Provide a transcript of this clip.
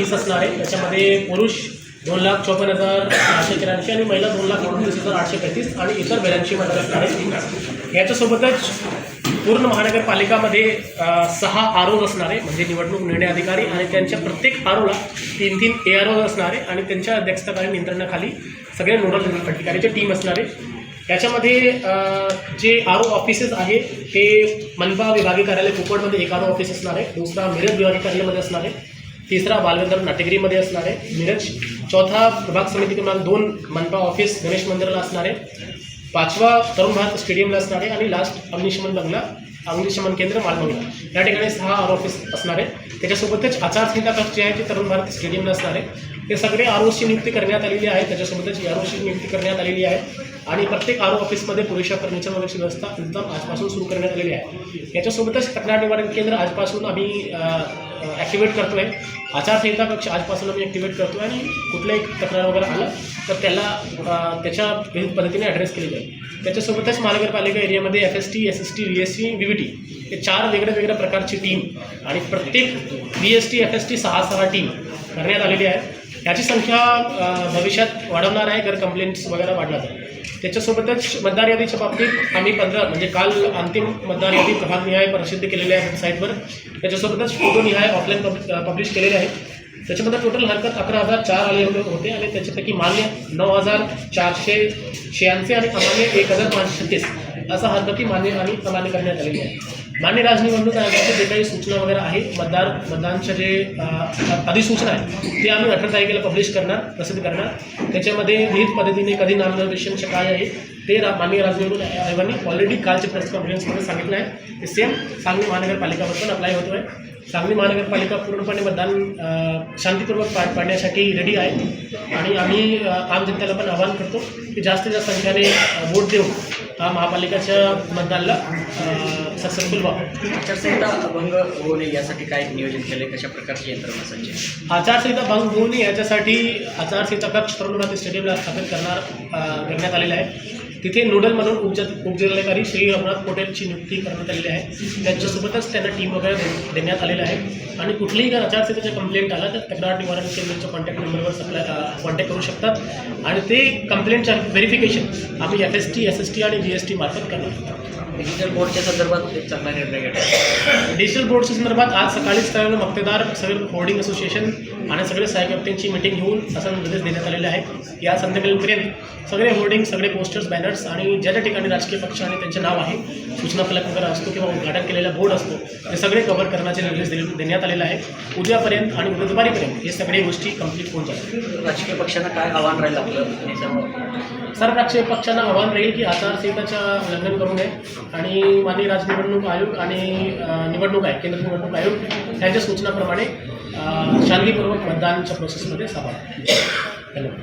30 असणार आहे. त्याच्यामध्ये पुरुष 2,54,883 आणि महिला 2,29,835 आणि इतर 82 मतदार असणार आहेत. याच्यासोबतच पूर्ण महानगरपालिकामध्ये 6 आरओ असणार आहे, म्हणजे निवडणूक निर्णय अधिकारी, आणि त्यांच्या प्रत्येक आरओला 3-3 ARO असणार आहे आणि त्यांच्या अध्यक्षतेखाली नियंत्रणाखाली सगळे नोडल अधिकाऱ्याची टीम असणार आहे. याच्यामध्ये जे आरओ ऑफिसेस आहे ते मनपा विभागीय कार्यालय कुपवाडमध्ये एक आरओ ऑफिस असणार आहे, दुसरा मिरज विभागीय कार्यालयामध्ये असणार आहे, तिसरा बालगंधर्व नाट्यगृहामध्ये असणार आहे मिरज, चौथा प्रभाग समिती क्रमांक 2 मनपा ऑफिस गणेश मंदिराला असणार आहे, 5वा तरुण भारत स्टेडियमला असणार आहे आणि लास्ट अग्निशमन केंद्र मालमंगला या ठिकाणी 6 आर ऑफिस असणार आहे. त्याच्यासोबतच आचारसंहिता कक्ष जे आहे ते तरुण भारत स्टेडियमला असणार आहे. हे सगळे आरओची नियुक्ती करण्यात आलेली आहे, त्याच्यासोबतच AROची नियुक्ती करण्यात आलेली आहे आणि प्रत्येक आरओ ऑफिसमध्ये पुरेशा फर्निचर वगैरेची व्यवस्था एकदम आजपासून सुरू करण्यात आलेली आहे. याच्यासोबतच तक्रार निवारण केंद्र आजपासून आम्ही ॲक्टिवेट करतो आहे. आचारसंहिता कक्ष आजपासून आम्ही ॲक्टिवेट करतो आहे आणि कुठलंही तक्रार वगैरे आलं तर त्याला त्याच्या विविध पद्धतीने ॲड्रेस केली जाईल. त्याच्यासोबतच महानगरपालिका एरियामध्ये FST, SST, VST, VVT हे 4 वेगळ्या प्रकारची टीम आणि प्रत्येक VST, FST 6 टीम करण्यात आलेली आहे. याची संख्या भविष्यात वाढवणार आहे जर कंप्लेंट्स वगैरे वाढला तर. त्याच्यासोबतच मतदार यादीच्या बाबतीत आम्ही 15 म्हणजे काल अंतिम मतदार यादी प्रभागनिहाय प्रसिद्ध केलेली आहे वेबसाईटवर. त्याच्यासोबतच फोटोनिहाय ऑफलाईन पब्लिश केलेले आहे. त्याच्यामध्ये टोटल हरकत 11,004 आले होते आणि त्याच्यापैकी मान्य 9,486 आणि अमान्य 1,536 असा हरकती मान्य आणि अमान्य करण्यात आलेली आहे. मान्य राज्य निवडणूक आयोगाचे जे काही सूचना वगैरे आहे मतदानच्या जे अधिसूचना आहे ते आम्ही 18 तारखेला पब्लिश करणार, प्रसिद्ध करणार. त्याच्यामध्ये विविध पद्धतीने कधी नामनिर्देशनचे काय आहे ते माननीय राज्य निवडणूक आयोगाने ऑलरेडी कालच्या प्रेस कॉन्फरन्समध्ये सांगितलं आहे. ते सेम सांगली महानगरपालिकावर पण अप्लाय होतो आहे. सांगली महानगरपालिका पूर्णपणे मतदान शांतीपूर्वक पार पाडण्यासाठी रेडी आहे आणि आम्ही आम जनतेला पण आवाहन करतो की जास्तीत जास्त संख्येने वोट देऊन महापालिकेच्या मतदानाला सक्सेसफुल व्हावं. आचारसंहिता भंग होऊ नये यासाठी काय नियोजन केले, कशा प्रकारची यंत्रणा सज्ज? आचारसंहिता भंग होऊ नये याच्यासाठी आचारसंहिता कक्ष तरुण भारत स्टेडियमला स्थापित करण्यात आलेला आहे. तिथे नोडल म्हणून उपजिल्हाधिकारी श्री रघुनाथ पोटेलची नियुक्ती करण्यात आलेली आहे. त्यांच्यासोबतच त्यांना टीम वगैरे देण्यात आलेलं आहे आणि कुठलीही जर आचारसंहितेचा कंप्लेंट आला तर तक्रार निवारण केंद्राच्या कॉन्टॅक्ट नंबरवर कॉन्टॅक्ट करू शकतात आणि ते कंप्लेंटच्या व्हेरिफिकेशन आम्ही FST, SST आणि VST मार्फत करणार. डिजिटल बोर्डच्या संदर्भात एक चांगला निर्णय घेतला. डिजिटल बोर्डच्या संदर्भात आज सकाळीच त्यावेळेला मक्तेदार सगळे होर्डिंग असोसिएशन आणि सगळे सहाय्यकर्त्यांची मीटिंग घेऊन असा निर्देश देण्यात आलेले आहे. या संध्याकाळपर्यंत सगळे होर्डिंग, सगळे पोस्टर्स, बॅनर्स आणि ज्या ठिकाणी राजकीय पक्ष आणि त्यांचे नाव आहे, सूचना फलक वगैरे असतो किंवा उद्घाटन केलेला बोर्ड असतो ते सगळे कव्हर करण्याचे निर्देश देण्यात आलेले आहे. उद्यापर्यंत आणि उद्या दुपारीपर्यंत हे सगळे गोष्टी कंप्लीट होऊन जातात. राजकीय पक्षांना काय आव्हान राहील आपलं? सर्व राजकीय पक्षांना आव्हान राहील की आचारसंहिताचं उल्लंघन करू नये आणि माननीय राज्य निवडणूक आयोग आणि निवडणूक आयोग, केंद्र निवडणूक आयोग यांच्या सूचनाप्रमाणे शांतीपूर्वक मतदानाच्या प्रोसेसमध्ये सहभाग. धन्यवाद.